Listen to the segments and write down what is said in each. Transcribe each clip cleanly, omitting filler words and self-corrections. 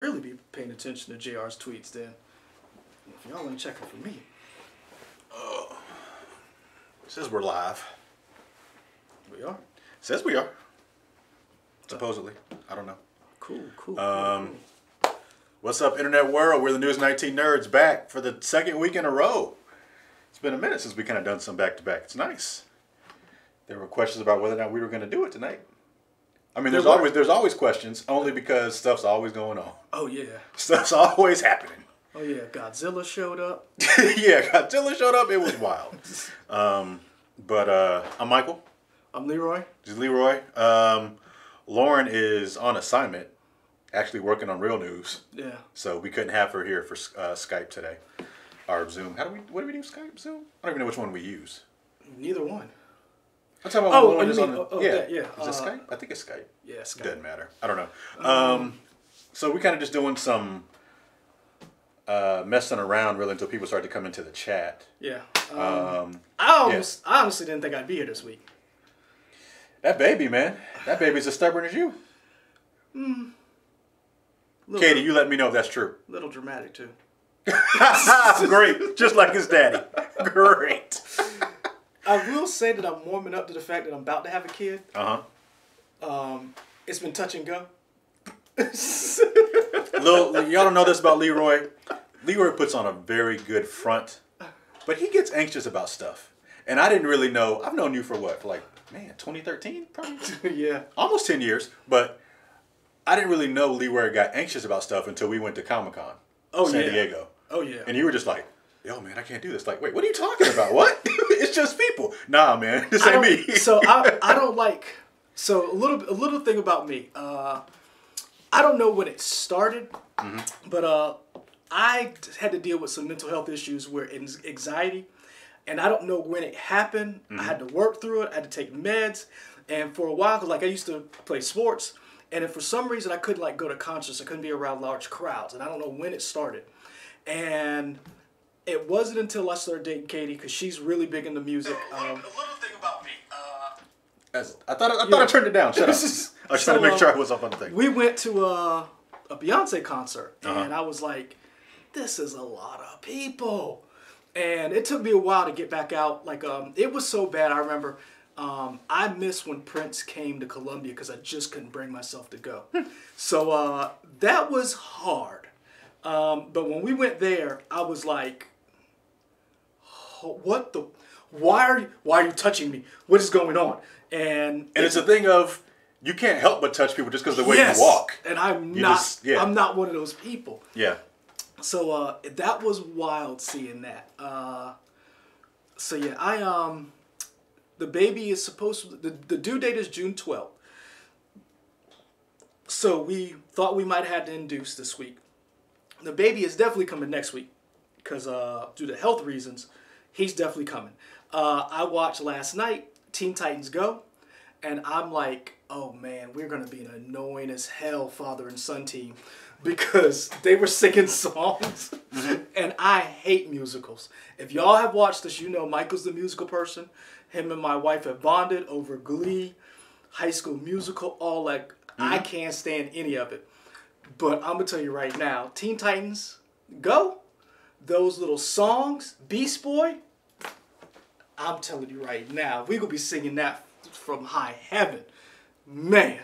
really be paying attention to JR's tweets then. If y'all ain't checking for me. Says we're live. We are? Says we are. Supposedly. I don't know. Cool. What's up, Internet World? We're the News 19 Nerds back for the second week in a row. It's been a minute since we kind of done some back-to-back. It's nice. There were questions about whether or not we were going to do it tonight. I mean, there's always questions, only because stuff's always going on. Oh, yeah. Stuff's always happening. Oh, yeah. Godzilla showed up. Yeah, Godzilla showed up. It was wild. But I'm Michael. I'm Leroy. This is Leroy. Lauren is on assignment, actually working on real news. Yeah. So we couldn't have her here for Skype today. Or Zoom. What do we do? Skype? Zoom? I don't even know which one we use. Neither one. I'm talking about one is on yeah. Is it Skype? I think it's Skype. Yeah, Skype. Doesn't matter. I don't know. So we kind of just doing some messing around really until people start to come into the chat. Yeah. I honestly didn't think I'd be here this week. That baby, man. That baby's as stubborn as you. Katie, you let me know if that's true. A little dramatic, too. Great. Just like his daddy. Great. I will say that I'm warming up to the fact that I'm about to have a kid. It's been touch and go. Y'all don't know this about Leroy. Leroy puts on a very good front, but he gets anxious about stuff. And I didn't really know. I've known you for what? For 2013? Probably? Yeah. Almost 10 years. But I didn't really know Leroy got anxious about stuff until we went to Comic-Con. San Diego. Oh, yeah. And you were just like, yo, man, I can't do this. Like, wait, what are you talking about? What? It's just people. Nah, man, this ain't me. So I don't like. So a little thing about me. I don't know when it started, but I had to deal with some mental health issues where anxiety, and I don't know when it happened. I had to work through it. I had to take meds, and for a while, because I used to play sports, and if for some reason I couldn't go to concerts, I couldn't be around large crowds, and I don't know when it started, and. It wasn't until I started dating Katie, because she's really big into music. A little thing about me. I thought I turned it down. Shut up. I was trying to make sure I was up on the thing. We went to a Beyonce concert, and I was like, this is a lot of people. And it took me a while to get back out. It was so bad, I remember, I missed when Prince came to Columbia because I just couldn't bring myself to go. So that was hard. But when we went there, I was like, what the, why are you touching me? What is going on? And it's a thing of, you can't help but touch people just because of the way you walk. And I'm not one of those people. Yeah. So, that was wild seeing that. So yeah, the baby is supposed to, the due date is June 12th. So we thought we might have had to induce this week. The baby is definitely coming next week because due to health reasons, he's definitely coming. I watched last night Teen Titans Go, and I'm like, oh man, we're going to be an annoying as hell father and son team because they were singing songs, and I hate musicals. If y'all have watched this, you know Michael's the musical person. Him and my wife have bonded over Glee, High School Musical, all that. I can't stand any of it. But I'm going to tell you right now, Teen Titans Go, those little songs, Beast Boy, I'm telling you right now, we're going to be singing that from high heaven. Man.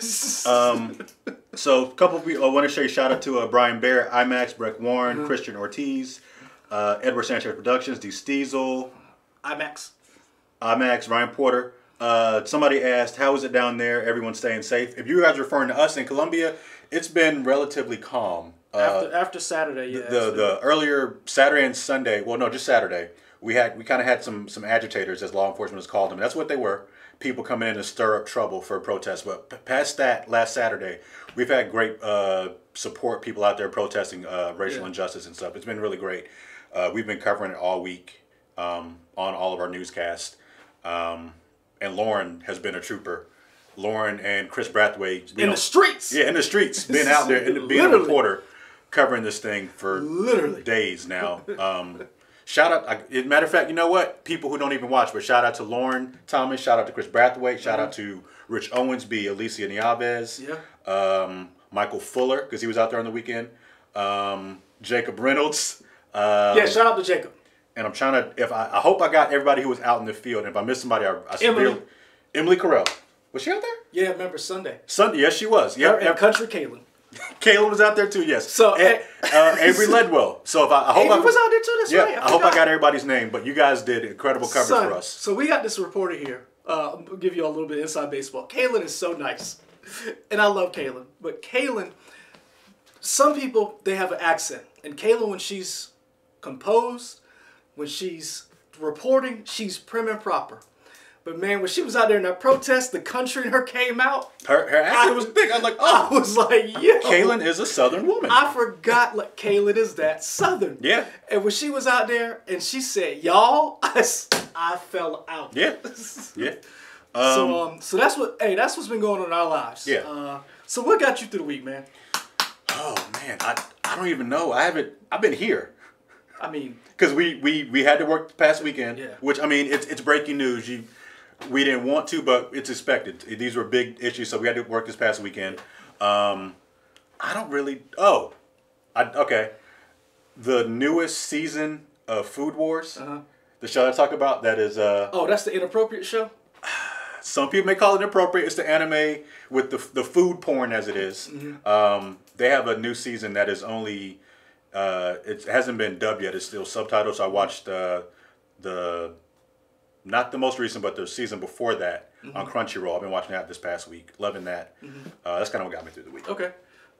So a couple of people, I want to say shout out to Brian Barrett, IMAX, Breck Warren, Christian Ortiz, Edward Sanchez Productions, D. Steezel. IMAX, Ryan Porter. Somebody asked, how is it down there? Everyone's staying safe. If you guys are referring to us in Columbia, it's been relatively calm. After Saturday, yeah. The earlier Saturday and Sunday, well, no, just Saturday, we kind of had some agitators, as law enforcement has called them. That's what they were. People coming in to stir up trouble for protests. But past that, last Saturday, we've had great support, people out there protesting racial injustice and stuff. It's been really great. We've been covering it all week on all of our newscasts. And Lauren has been a trooper. Lauren and Chris Brathwaite. In the streets! Yeah, in the streets. Being out there, and being a reporter, covering this thing for days now. Shout out, matter of fact, you know what? People who don't even watch, but shout out to Lauren Thomas, shout out to Chris Brathwaite, shout out to Rich Owensby, Alicia Nieves, Michael Fuller, because he was out there on the weekend. Jacob Reynolds. Yeah, shout out to Jacob. And I'm trying to, I hope I got everybody who was out in the field. And if I missed somebody, I severely. Emily Carell. Was she out there? Yeah, I remember Sunday. Sunday, yes, she was. Yeah, and Country Kaylin. Kaylin was out there too, yes. So and, Avery Ledwell. So if I hope Avery was out there too. That's right. I hope I got everybody's name, but you guys did incredible coverage for us. So we got this reporter here. I'll give you a little bit of inside baseball. Kaylin is so nice, and I love Kaylin. But Kaylin, some people they have an accent, and Kaylin, when she's composed, when she's reporting, she's prim and proper. But man, when she was out there in that protest, the country in her came out. Her accent was thick. I was like, oh. I was like, yo. Kaylin is a Southern woman. I forgot like Kaylin is that Southern. Yeah. And when she was out there and she said, y'all, I fell out. Yeah. Yeah. So that's what's been going on in our lives. Yeah. So what got you through the week, man? Oh man, I don't even know. I've been here. I mean, because we had to work the past weekend. Yeah. Which I mean, it's breaking news. We didn't want to, but it's expected. These were big issues, so we had to work this past weekend. I don't really. Oh, okay. The newest season of Food Wars, the show I talk about, that is. Oh, that's the inappropriate show. Some people may call it inappropriate. It's the anime with the food porn as it is. Mm-hmm. They have a new season that is only. It hasn't been dubbed yet. It's still subtitled. So I watched not the most recent, but the season before that on Crunchyroll. I've been watching that this past week. Loving that. That's kind of what got me through the week. Okay.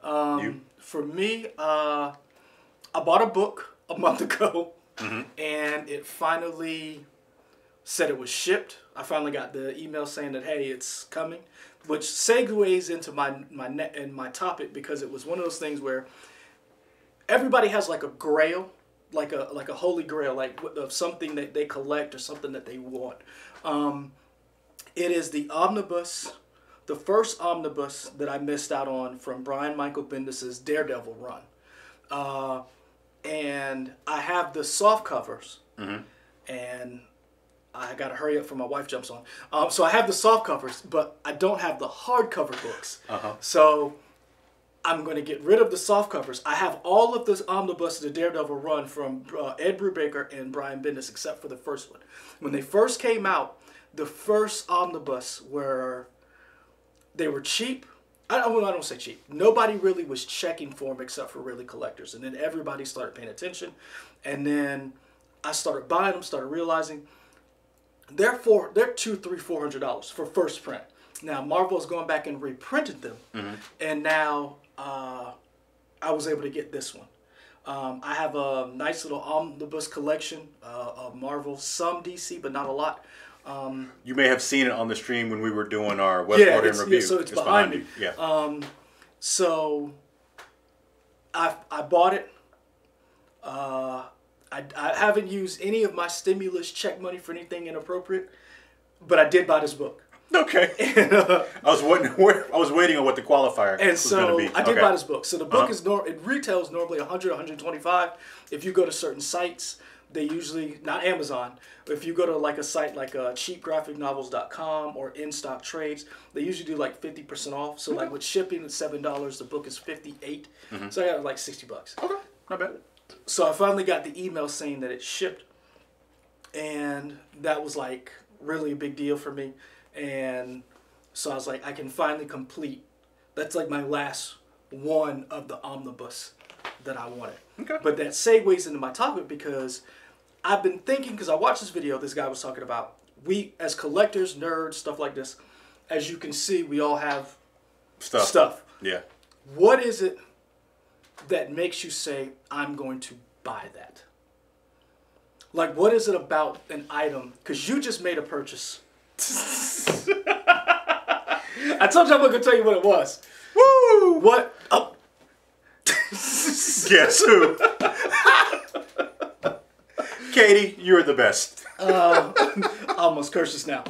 For me, I bought a book a month ago, and it finally said it was shipped. I finally got the email saying that, hey, it's coming, which segues into my topic, because it was one of those things where everybody has like a grail, like a holy grail, like of something that they collect or something that they want. It is the omnibus, the first omnibus that I missed out on from Brian Michael Bendis' Daredevil run. And I have the soft covers, and I got to hurry up before my wife jumps on. So I have the soft covers, but I don't have the hardcover books. So I'm going to get rid of the soft covers. I have all of this omnibus, the Daredevil run from Ed Brubaker and Brian Bendis, except for the first one. When they first came out, the first omnibus they were cheap. I don't say cheap. Nobody really was checking for them except for really collectors. And then everybody started paying attention. And then I started buying them, started realizing they're $200, $300, $400 for first print. Now Marvel's going back and reprinted them, and now I was able to get this one. I have a nice little omnibus collection of Marvel, some DC, but not a lot. You may have seen it on the stream when we were doing our Westport in review. Yeah, so it's behind me. Yeah. So I bought it. I haven't used any of my stimulus check money for anything inappropriate, but I did buy this book. Okay. And, I was waiting on what the qualifier was going to be. I did buy this book. So the book it retails normally $100, $125. If you go to certain sites, they usually, not Amazon, but if you go to like a site like cheapgraphicnovels.com or In Stock Trades, they usually do like 50% off. So like with shipping at $7, the book is $58. So I got like $60. Okay, not bad. So I finally got the email saying that it shipped, and that was like really a big deal for me. And so I was like, I can finally complete. That's like my last one of the omnibus that I wanted. Okay. But that segues into my topic, because I've been thinking, because I watched this video this guy was talking about, we as collectors, nerds, stuff like this, as you can see, we all have stuff. Yeah. What is it that makes you say, I'm going to buy that? Like, what is it about an item? Because you just made a purchase. I told you I'm not going to tell you what it was. Woo! What? Oh. Guess who? Katie, you're the best. I almost curses now.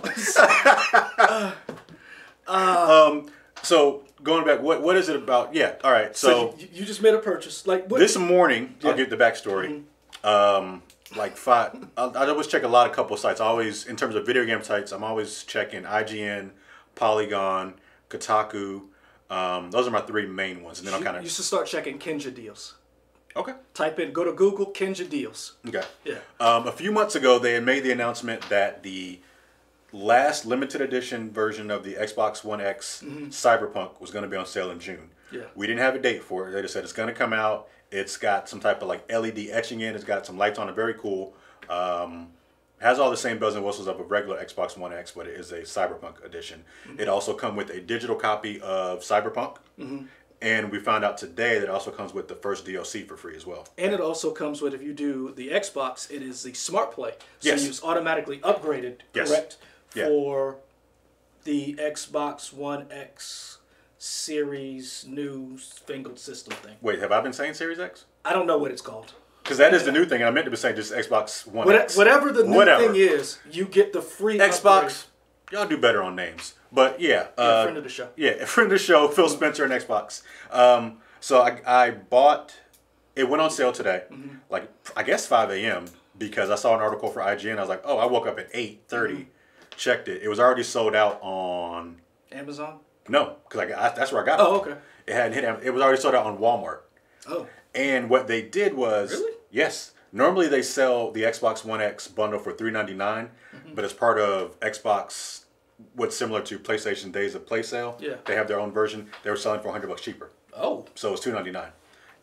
So going back, what is it about? Yeah, all right. So you just made a purchase. Like what? This morning, I'll give the backstory. Like five. I always check a couple sites. Always in terms of video game sites, I'm always checking IGN, Polygon, Kotaku, Those are my three main ones, and then I'll kind of. You should start checking Kinja deals. Okay. Go to Google Kinja deals. Okay. Yeah. A few months ago, they had made the announcement that the last limited edition version of the Xbox One X Cyberpunk was going to be on sale in June. Yeah. We didn't have a date for it. They just said it's going to come out. It's got some type of like LED etching in. It's got some lights on it. Very cool. Has all the same bells and whistles of a regular Xbox One X, but it is a Cyberpunk edition. It also comes with a digital copy of Cyberpunk. And we found out today that it also comes with the first DLC for free as well. And it also comes with, if you do the Xbox, it is the Smart Play. So Yes. you've automatically upgraded, Yes. correct, Yeah. for the Xbox One X Series new fangled system thing. Wait, have I been saying Series X? I don't know what it's called. Because that is the new thing, and I meant to be saying just Xbox One X. Whatever the new thing is, you get the free Xbox. Y'all do better on names. But yeah. Friend of the show. Yeah, a friend of the show, Phil Spencer and Xbox. So I bought, it went on sale today, like I guess 5 a.m. because I saw an article for IGN. I was like, oh, I woke up at 8:30, checked it. It was already sold out on... Amazon? No, because that's where I got it. Oh, okay. It hadn't hit. It was already sold out on Walmart. Oh. And what they did was... Really? Yes. Normally they sell the Xbox One X bundle for $399, but as part of Xbox, what's similar to PlayStation Days of Play Sale, they have their own version. They were selling for $100 cheaper. Oh. So it's $299.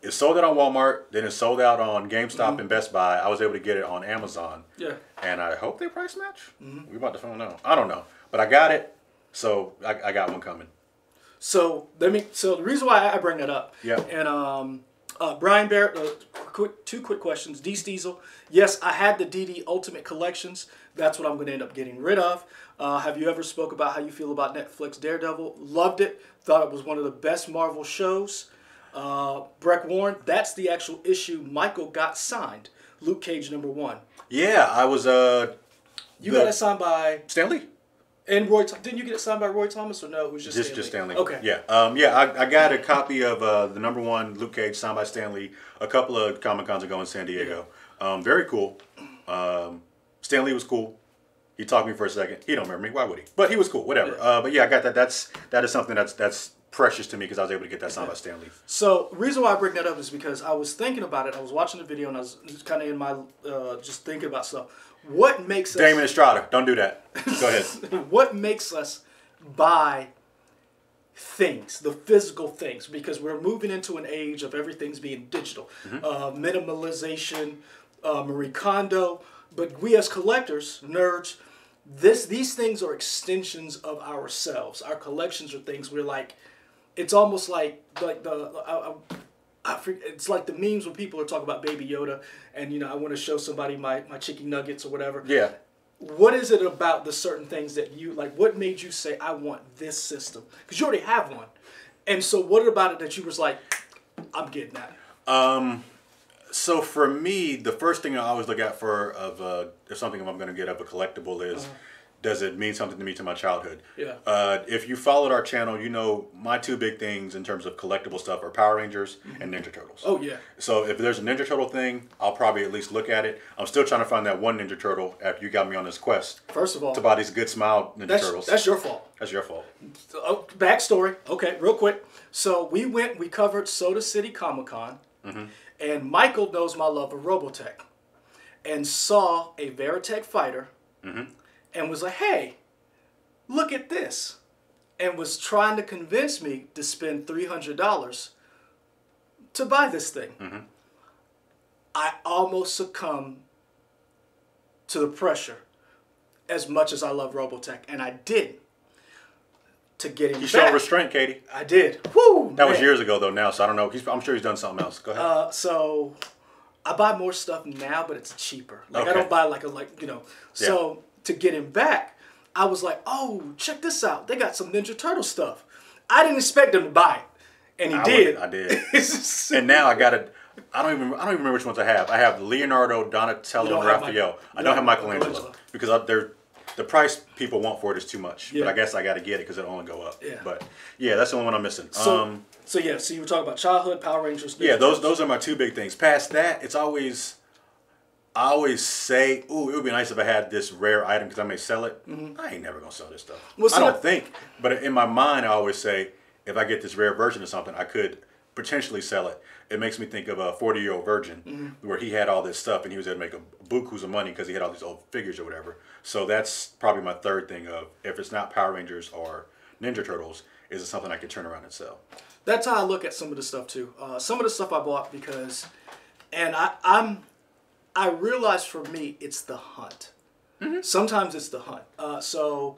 It sold out on Walmart, then it sold out on GameStop and Best Buy. I was able to get it on Amazon. Yeah. And I hope they price match. We about to find out. I don't know. But I got it, so I got one coming. So the reason why I bring that up. Yeah. And Brian Barrett, two quick questions. D Diesel, yes, I had the DD Ultimate Collections. That's what I'm going to end up getting rid of. Have you ever spoke about how you feel about Netflix Daredevil? Loved it. Thought it was one of the best Marvel shows. Breck Warren, that's the actual issue Michael got signed. Luke Cage #1. Yeah, I was... You got it signed by... Stan Lee. And Roy... Didn't you get it signed by Roy Thomas or no? It was just Stan Lee. Okay. Yeah. I got a copy of the #1 Luke Cage signed by Stan Lee a couple of Comic-Cons ago in San Diego. Very cool. Stan Lee was cool. He talked to me for a second. He don't remember me. Why would he? But he was cool. Whatever. Yeah. But yeah, I got that. That is something that's precious to me because I was able to get that signed by Stan Lee. So, the reason why I bring that up is because I was thinking about it. I was watching the video and I was kind of in my, just thinking about stuff. What makes us... Damon Estrada, don't do that. Go ahead. What makes us buy things, the physical things? Because we're moving into an age of everything's being digital. Minimalization, Marie Kondo. But we as collectors, nerds, these things are extensions of ourselves. Our collections are things we're like... It's almost like it's like the memes when people are talking about Baby Yoda, and I want to show somebody my chicken nuggets or whatever. Yeah. What is it about the certain things that you like? What made you say I want this system? Because you already have one, and so what about it that you was like, I'm getting that? So for me, the first thing I always look at if something I'm going to get of a collectible is. Does it mean something to me to my childhood? Yeah. If you followed our channel, you know my two big things in terms of collectible stuff are Power Rangers and Ninja Turtles. Oh, yeah. So if there's a Ninja Turtle thing, I'll probably at least look at it. I'm still trying to find that one Ninja Turtle after you got me on this quest. First of all, to buy these Good Smile Ninja Turtles. That's your fault. That's your fault. Backstory. Okay, real quick. So we covered Soda City Comic Con, and Michael knows my love of Robotech, and saw a Veritech fighter, and was like, hey, look at this. And was trying to convince me to spend $300 to buy this thing. I almost succumbed to the pressure as much as I love Robotech. And I did. To get him back. You showed restraint, Katie. I did. Woo! That was years ago, though, now, so I don't know. I'm sure he's done something else. Go ahead. So I buy more stuff now, but it's cheaper. Like, okay. I don't buy So... To get him back, I was like, oh, check this out. They got some Ninja Turtle stuff. I didn't expect him to buy it. And he did. I did. And now I got it. I don't even remember which ones I have. I have Leonardo, Donatello, and Raphael. I don't have Michelangelo. Because the price people want for it is too much. Yeah. But I guess I got to get it because it'll only go up. Yeah. But yeah, that's the only one I'm missing. So you were talking about childhood, Power Rangers. Yeah, those are my two big things. Past that, it's always... I always say, ooh, it would be nice if I had this rare item because I may sell it. I ain't never going to sell this stuff. Well, I don't think. But in my mind, I always say, if I get this rare version of something, I could potentially sell it. It makes me think of a 40-year-old virgin where he had all this stuff and he was able to make a bukus of money because he had all these old figures or whatever. So that's probably my third thing of, if it's not Power Rangers or Ninja Turtles, is it something I can turn around and sell? That's how I look at some of the stuff too. Some of the stuff I bought because, and I realize for me it's the hunt. Sometimes it's the hunt. So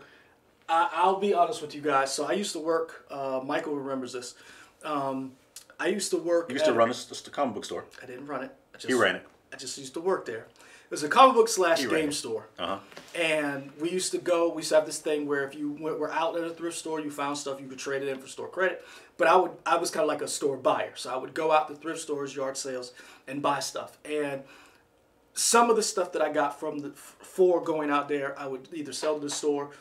I'll be honest with you guys. So I used to work. Michael remembers this. I used to work. You used to run the comic book store. I didn't run it. He ran it. I just used to work there. It was a comic book / game store. And we used to go, we used to have this thing where if you were out at a thrift store, you found stuff, you could trade it in for store credit. But I was kind of like a store buyer. So I would go out to thrift stores, yard sales, and buy stuff. And some of the stuff that I got for going out there, I would either sell to the store,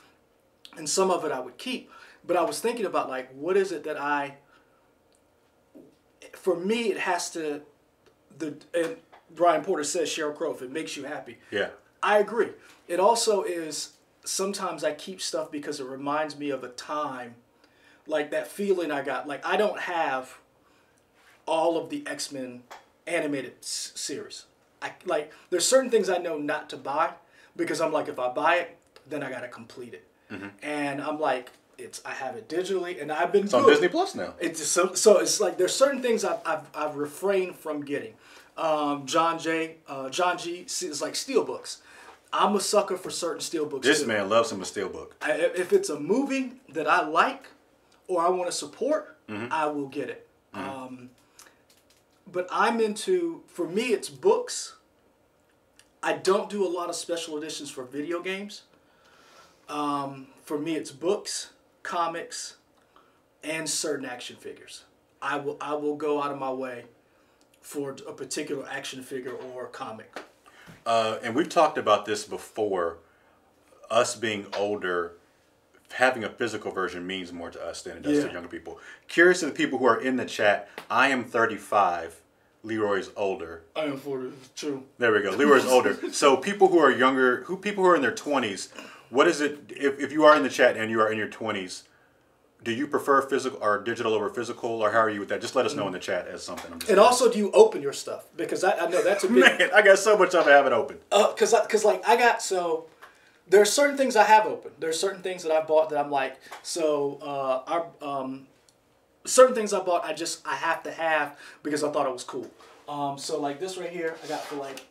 and some of it I would keep. But I was thinking about, like, what is it that for me, it has to, and Brian Porter says, Sheryl Crow, if it makes you happy. Yeah. I agree. It also is, sometimes I keep stuff because it reminds me of a time, like that feeling I got. Like, I don't have all of the X-Men animated series. There's certain things I know not to buy because I'm like, if I buy it, then I got to complete it. And I'm like, I have it digitally, and I've been. It's on Disney Plus now. It's just, so it's like there's certain things I've refrained from getting. John G is like steelbooks. I'm a sucker for certain steelbooks. This man loves him a steelbook. If it's a movie that I like or I want to support, I will get it. But I'm into, for me, it's books. I don't do a lot of special editions for video games. For me, it's books, comics, and certain action figures. I will go out of my way for a particular action figure or comic. And we've talked about this before. Us being older, having a physical version means more to us than it does to younger people. Curious to the people who are in the chat, I am 35. Leroy's older. I am 40. True. There we go. Leroy's older. So people who are younger, people who are in their 20s, what is it, if you are in the chat and you are in your 20s, do you prefer physical or digital over physical, or how are you with that? Just let us know in the chat as something. And also, do you open your stuff? Because I know that's a big... Man, I got so much stuff I haven't opened. Because like, there are certain things I have opened. There are certain things that I bought that I'm like, certain things I bought I have to have because I thought it was cool. So like this right here, I got for like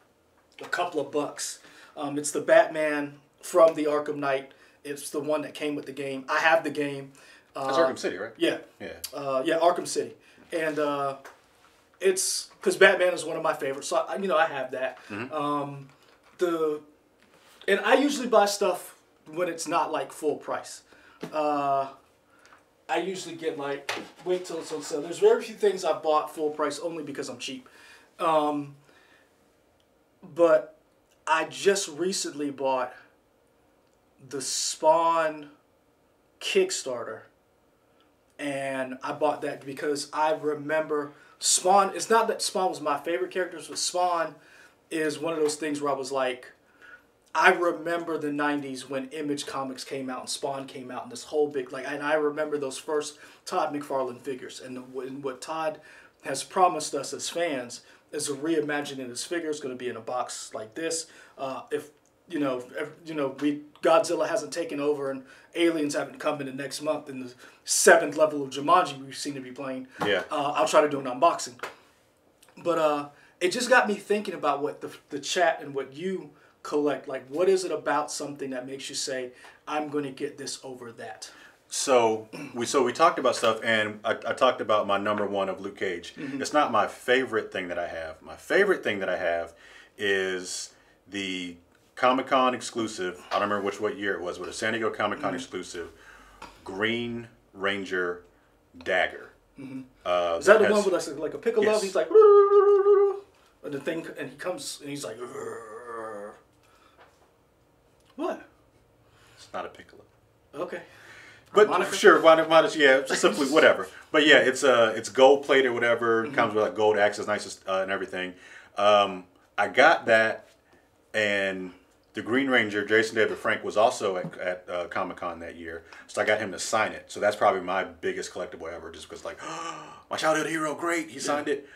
a couple of bucks. It's the Batman from the Arkham Knight. It's the one that came with the game. I have the game. That's Arkham City, right? Yeah. Yeah. Arkham City. And it's because Batman is one of my favorites. So, I have that. And I usually buy stuff when it's not like full price. I usually get like, wait till it's on sale. There's very few things I've bought full price only because I'm cheap. But I just recently bought the Spawn Kickstarter. And I bought that because I remember Spawn. It's not that Spawn was my favorite character, but Spawn is one of those things where I was like, I remember the 90s when Image Comics came out and Spawn came out and this whole big, and I remember those first Todd McFarlane figures. And what Todd has promised us as fans is a reimagining of his figure. It's going to be in a box like this. If Godzilla hasn't taken over and aliens haven't come in the next month in the 7th level of Jumanji we seem to be playing, I'll try to do an unboxing. But it just got me thinking about what the chat and what you collect. Like, what is it about something that makes you say, I'm going to get this over that? So we talked about stuff, and I talked about my number one of Luke Cage. It's not my favorite thing that I have. My favorite thing that I have is the Comic-Con exclusive. I don't remember what year it was, but a San Diego Comic-Con exclusive Green Ranger Dagger. Is that the one with like a pickle? Yes. He's like, and the thing, and he comes and he's like, what? It's not a piccolo. Okay. But Monica? sure, why not? Yeah, simply whatever. But yeah, it's gold plated, whatever. It comes with like gold access, nice and everything. I got that, and the Green Ranger, Jason David Frank, was also at Comic-Con that year. So I got him to sign it. So that's probably my biggest collectible ever, just because like, oh, my childhood hero, great, he signed it.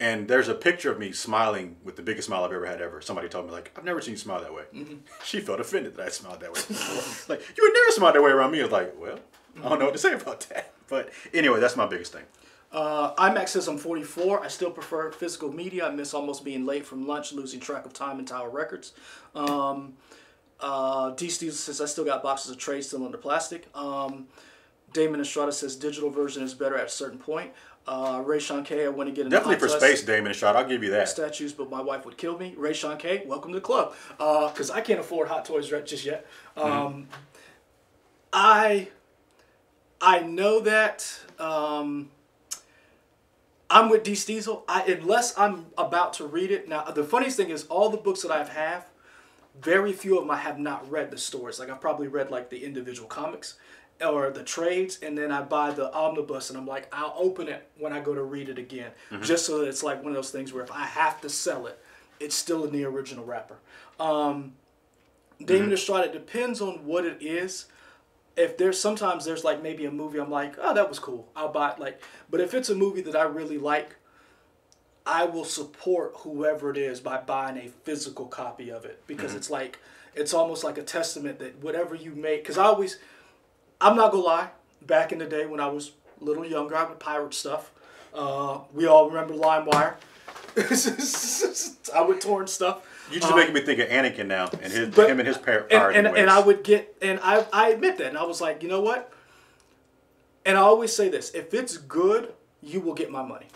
And there's a picture of me smiling with the biggest smile I've ever had ever. Somebody told me, like, I've never seen you smile that way. Mm-hmm. She felt offended that I smiled that way before. Like, you would never smile that way around me. I was like, well, I don't know what to say about that. But anyway, that's my biggest thing. IMAX says I'm 44. I still prefer physical media. I miss almost being late from lunch, losing track of time in Tower Records. D. Steve says I still got boxes of trays still under plastic. Damon Estrada says digital version is better at a certain point. Ray Sean K, I want to get definitely for space, Damon Estrada. I'll give you that. Statues, but my wife would kill me. Ray Sean K, welcome to the club. Because I can't afford Hot Toys just yet. I know that. I'm with D. Steezel. Unless I'm about to read it. Now, the funniest thing is all the books that I have, very few of them I have not read the stories. Like, I've probably read, like, the individual comics or the trades, and then I buy the omnibus, and I'm like, I'll open it when I go to read it again. Just so that it's like one of those things where if I have to sell it, it's still in the original wrapper. Damon Estrada, it depends on what it is. If sometimes there's like maybe a movie I'm like, oh, that was cool, I'll buy it. Like, but if it's a movie that I really like, I will support whoever it is by buying a physical copy of it, because it's like, it's almost like a testament that whatever you make, because I'm not gonna lie, back in the day when I was a little younger, I would pirate stuff. We all remember LimeWire. I would torrent stuff. You're just making me think of Anakin now and him and his pirating ways. And I would get, and I admit that, and I was like, you know what? And I always say this: if it's good, you will get my money.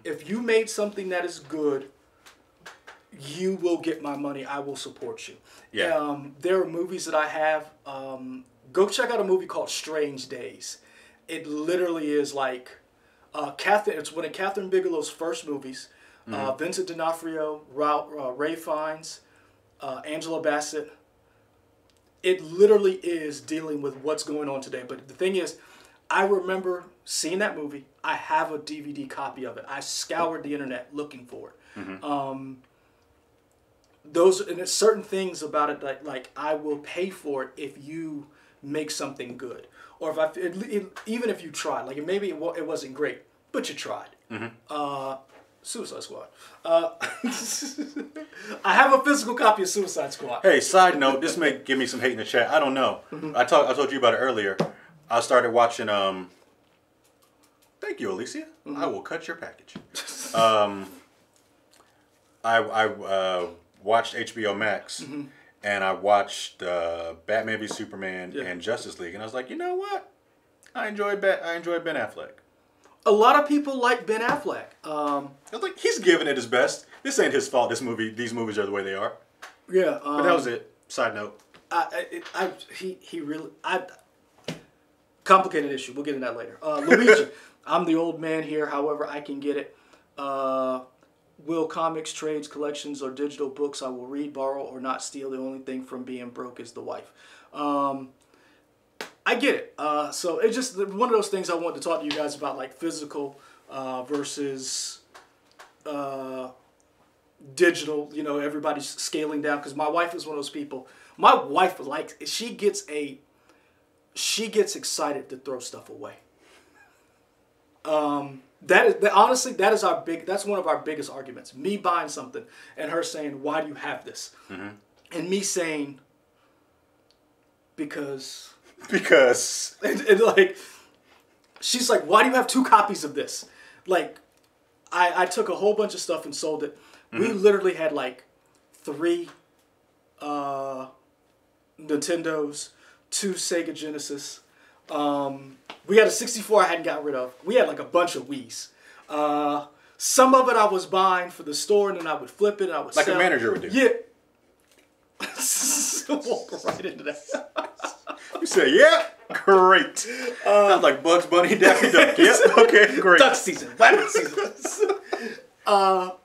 If you made something that is good, you will get my money. I will support you. Yeah. There are movies that I have. Go check out a movie called Strange Days. It literally is like it's one of Catherine Bigelow's first movies. Vincent D'Onofrio, Ray Fiennes, Angela Bassett. It literally is dealing with what's going on today. But the thing is, I remember seeing that movie. I have a DVD copy of it. I scoured the internet looking for it. And there's certain things about it that, like, I will pay for it if you make something good, or even if you tried. Like, maybe it wasn't great, but you tried. Suicide Squad. I have a physical copy of Suicide Squad. Hey, side note, this may give me some hate in the chat. I don't know. I told you about it earlier. I started watching. Thank you, Alicia. I will cut your package. I watched HBO Max, and I watched Batman v Superman and Justice League, and I was like, you know what? I enjoy Ben Affleck. A lot of people like Ben Affleck. I was like, he's giving it his best. This ain't his fault. These movies are the way they are. Yeah. But that was it. Side note. Complicated issue. We'll get into that later. Luigi, I'm the old man here. However, I can get it. Will comics, trades, collections, or digital books I will read, borrow, or not steal. The only thing from being broke is the wife. I get it. So it's just one of those things I wanted to talk to you guys about, like physical versus digital. You know, everybody's scaling down, because my wife is one of those people. My wife she gets excited to throw stuff away. Honestly, that's one of our biggest arguments. Me buying something and her saying, "Why do you have this?" And me saying, because and like, she's like, "Why do you have 2 copies of this?" Like, I took a whole bunch of stuff and sold it. We literally had like 3 Nintendos, 2 Sega Genesis. We had a 64 I hadn't gotten rid of. We had like a bunch of Wiis. Some of it I was buying for the store, and then I would flip it and I would sell it. Like a manager would do. Yeah. Walk right into that. You said, yeah, great. Sounds like Bugs Bunny, Daffy Duck. Yep, okay, great. Duck season, rabbit season.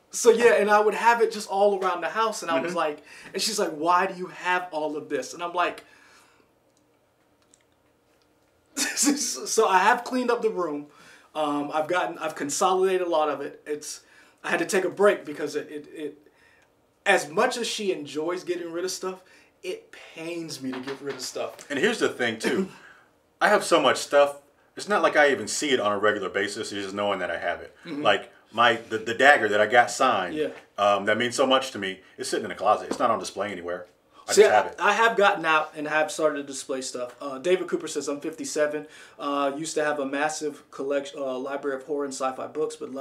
So yeah, and I would have it just all around the house, and I was like, and she's like, "Why do you have all of this?" And I'm like, so I have cleaned up the room. I've consolidated a lot of it. I had to take a break because as much as she enjoys getting rid of stuff, it pains me to get rid of stuff. And here's the thing too, I have so much stuff. It's not like I even see it on a regular basis. It's just knowing that I have it. Like the dagger that I got signed, that means so much to me. It's sitting in a closet. It's not on display anywhere. I just have it. I have gotten out and have started to display stuff. David Cooper says, I'm 57. Used to have a massive collection, library of horror and sci-fi books, but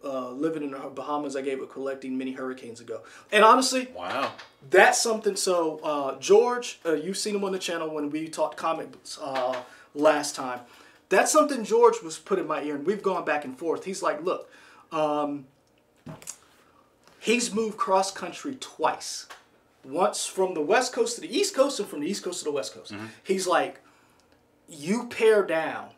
living in the Bahamas, I gave up collecting many hurricanes ago. And honestly, wow, that's something. So George, you've seen him on the channel when we talked comic books last time. That's something George was put in my ear, and we've gone back and forth. He's like, look, he's moved cross country twice. Once from the West Coast to the East Coast and from the East Coast to the West Coast. He's like, you pare down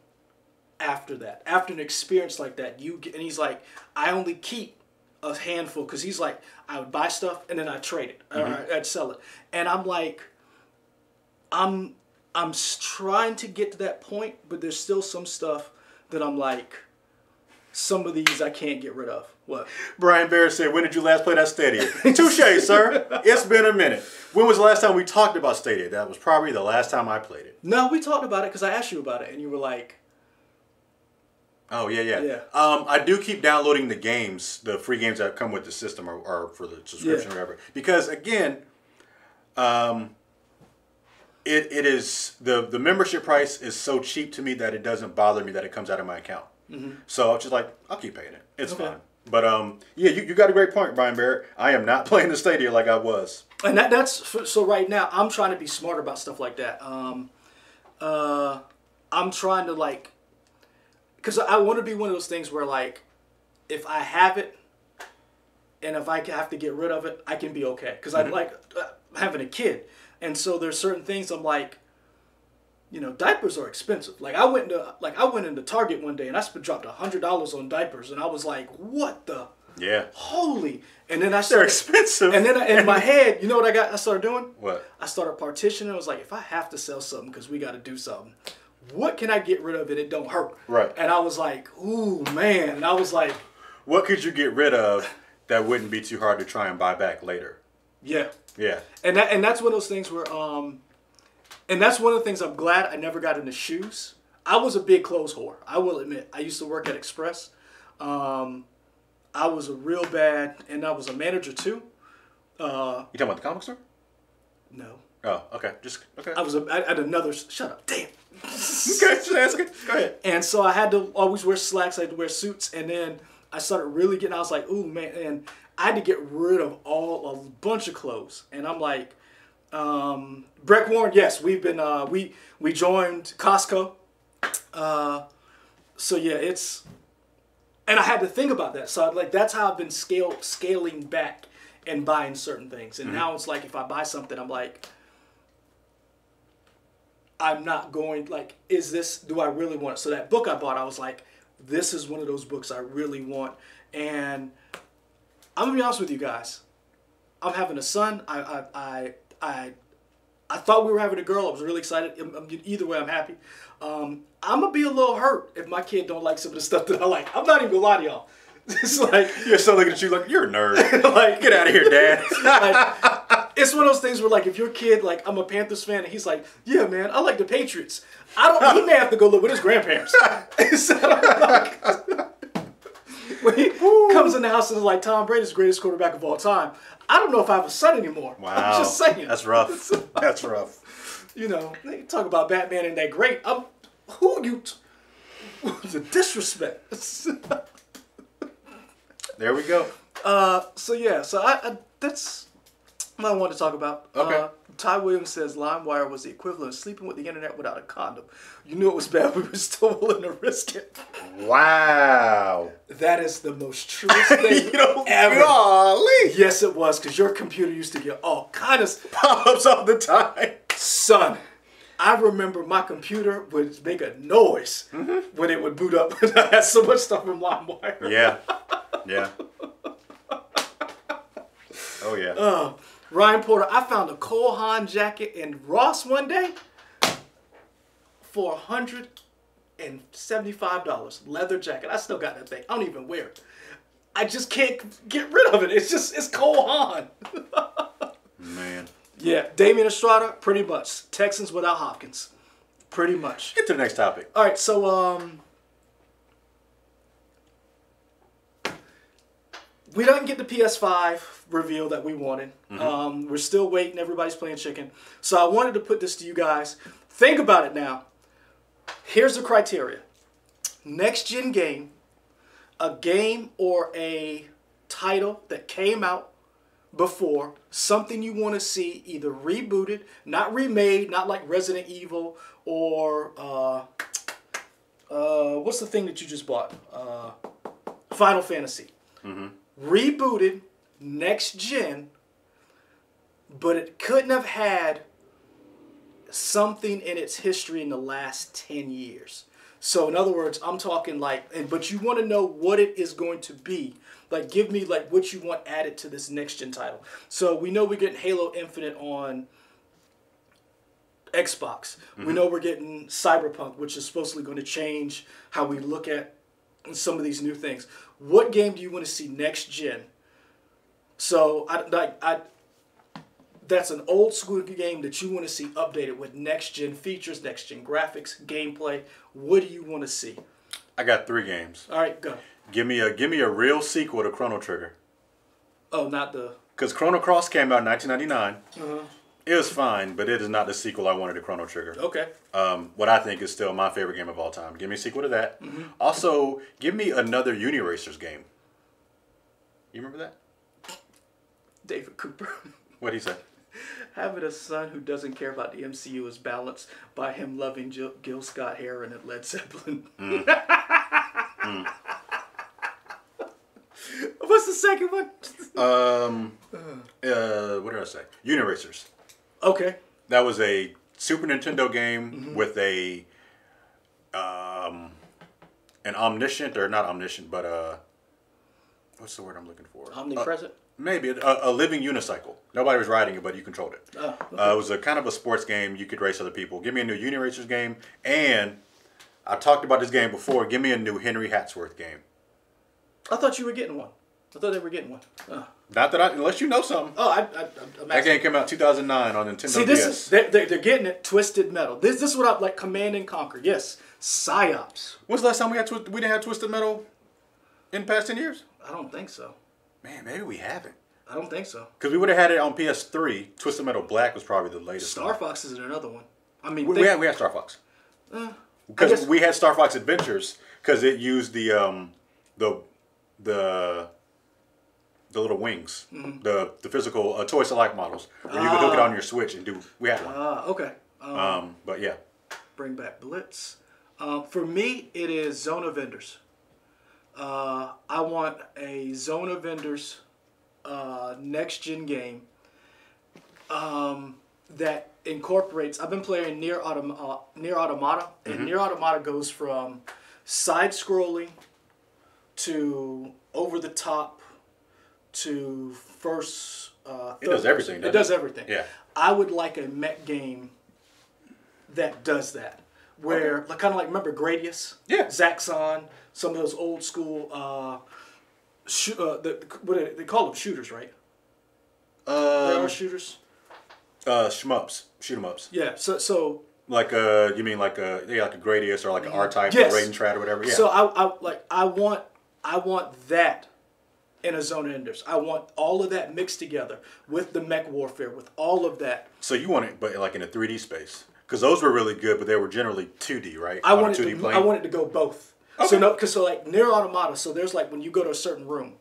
after that. After an experience like that, and he's like, I only keep a handful, because he's like, I would buy stuff and then I'd trade it. Or I'd sell it. And I'm like, I'm trying to get to that point, but there's still some stuff that I'm like, some of these I can't get rid of. What? Brian Barrett said, when did you last play that Stadia? Touche, sir. It's been a minute. When was the last time we talked about Stadia? That was probably the last time I played it. No, we talked about it because I asked you about it, and you were like... Oh, yeah. I do keep downloading the games, the free games that come with the system or for the subscription or whatever. Because, again, it is... The membership price is so cheap to me that it doesn't bother me that it comes out of my account. So I'm just like, I'll keep paying it. It's fine. But yeah, you got a great point, Brian Barrett. I am not playing the Stadia like I was. And that's so right now I'm trying to be smart about stuff like that. I'm trying to like, because I want to be one of those things where like, if I have it, and if I have to get rid of it, I can be okay. Because I like having a kid, and so there's certain things I'm like. You know, diapers are expensive. Like I went into Target one day and I dropped $100 on diapers, and I was like, "What the? Yeah. Holy!" And then they're expensive. And then in my head, you know what I started doing? What? I started partitioning. I was like, if I have to sell something because we got to do something, what can I get rid of it don't hurt? Right. And I was like, ooh man. And I was like, what could you get rid of that wouldn't be too hard to try and buy back later? Yeah. Yeah. And that's one of those things where and that's one of the things I'm glad I never got into shoes. I was a big clothes whore. I will admit. I used to work at Express. I was a real bad, and I was a manager too. You talking about the comic store? No. Oh, okay. Okay. I was at another. Shut up. Damn. Okay, just asking. Go ahead. And so I had to always wear slacks. I had to wear suits, and then I started really getting. I was like, ooh man, and I had to get rid of a bunch of clothes, and I'm like. Breck Warren, yes, we've been we joined Costco. So yeah, and I had to think about that. So like that's how I've been scaling back and buying certain things. And now it's like if I buy something, I'm like I'm not going like, do I really want it? So that book I bought, I was like, this is one of those books I really want. And I'm gonna be honest with you guys. I'm having a son. I thought we were having a girl. I was really excited. Either way, I'm happy. I'm gonna be a little hurt if my kid don't like some of the stuff that I like. I'm not even gonna lie to y'all. It's like you're still looking at you like you're a nerd. Like get out of here, Dad. Like, it's one of those things where like if your kid like I'm a Panthers fan and he's like, yeah man, I like the Patriots. He may have to go live with his grandparents. When he comes in the house and is like Tom Brady's the greatest quarterback of all time. I don't know if I have a son anymore. Wow. I'm just saying. That's rough. That's rough. You know, they talk about Batman and that great. The disrespect. There we go. So yeah, so that's what I wanted to talk about. Okay. Ty Williams says LimeWire was the equivalent of sleeping with the internet without a condom. You knew it was bad, we were still willing to risk it. Wow. That is the most truest thing ever. Golly. Yes, it was, because your computer used to get all kind of pop-ups all the time. Son, I remember my computer would make a noise when it would boot up. I had so much stuff from LimeWire. Yeah. Yeah. Oh, yeah. Ryan Porter, I found a Cole Haan jacket in Ross one day for $175. Leather jacket. I still got that thing. I don't even wear it. I just can't get rid of it. It's Cole Haan. Man. Yeah, Damian Estrada, pretty much. Texans without Hopkins. Pretty much. Get to the next topic. All right, so we didn't get the PS5 reveal that we wanted. Mm-hmm. We're still waiting. Everybody's playing chicken. So I wanted to put this to you guys. Think about it now. Here's the criteria. Next gen game, a game or a title that came out before, something you want to see either rebooted, not remade, not like Resident Evil or what's the thing that you just bought? Final Fantasy. Mm-hmm. Rebooted, next gen, but it couldn't have had something in its history in the last 10 years. So in other words, I'm talking like, but you want to know what it is going to be. Like, give me like what you want added to this next gen title. So we know we're getting Halo Infinite on Xbox. Mm-hmm. We know we're getting Cyberpunk, which is supposedly going to change how we look at some of these new things. What game do you want to see next gen? So that's an old school game that you want to see updated with next gen features, next gen graphics, gameplay. What do you want to see? I got 3 games. All right, go. Give me a real sequel to Chrono Trigger. Oh, not the... Because Chrono Cross came out in 1999. Uh-huh. It was fine, but it is not the sequel I wanted to Chrono Trigger. Okay. What I think is still my favorite game of all time. Give me a sequel to that. Mm-hmm. Also, give me another Uniracers game. You remember that? David Cooper. What'd he say? Having a son who doesn't care about the MCU is balanced by him loving Gil Scott-Heron and Led Zeppelin. Mm. Mm. What's the second one? What did I say? Uniracers. Okay. That was a Super Nintendo game with a an omniscient, or not omniscient, but what's the word I'm looking for? Omnipresent? Maybe a living unicycle. Nobody was riding it, but you controlled it. Oh, okay. It was a kind of a sports game. You could race other people. Give me a new Uniracers game, and I talked about this game before. Give me a new Henry Hatsworth game. I thought you were getting one. I thought they were getting one. Oh. Not that unless you know something. Oh, I'm that game came out 2009 on Nintendo DS. See, this is they're getting it. Twisted Metal. This is what I like. Command and Conquer. Yes, PsyOps. When's the last time we didn't have Twisted Metal in the past 10 years? I don't think so. Man, maybe we haven't. I don't think so. Because we would have had it on PS3. Twisted Metal Black was probably the latest. Star Fox is another one. I mean, we had Star Fox. Because we had Star Fox Adventures because it used the little wings, the physical Toys to Life models, where you could hook it on your Switch and do. We had one. Okay. But yeah. Bring back Blitz. For me, it is Zone of Enders. I want a Zone of Enders next gen game that incorporates. I've been playing Nier Automata, and Nier Automata goes from side scrolling to over the top to first. It does everything. It does everything. Yeah. I would like a mech game that does that. Where, kind of like, remember Gradius? Yeah. Zaxxon, some of those old school, what do they call them? Shooters, right? They are shooters? Shmups. Shoot 'em ups. Yeah, so like you mean like a Gradius or like an R-Type or Raiden Trad or whatever? Yeah. So I want that in a Zone of Enders. I want all of that mixed together with the mech warfare, with all of that. So you want it, but like in a 3D space? Because those were really good, but they were generally 2D, right? I wanted to go both. Okay. So like Nier Automata. So there's like when you go to a certain room.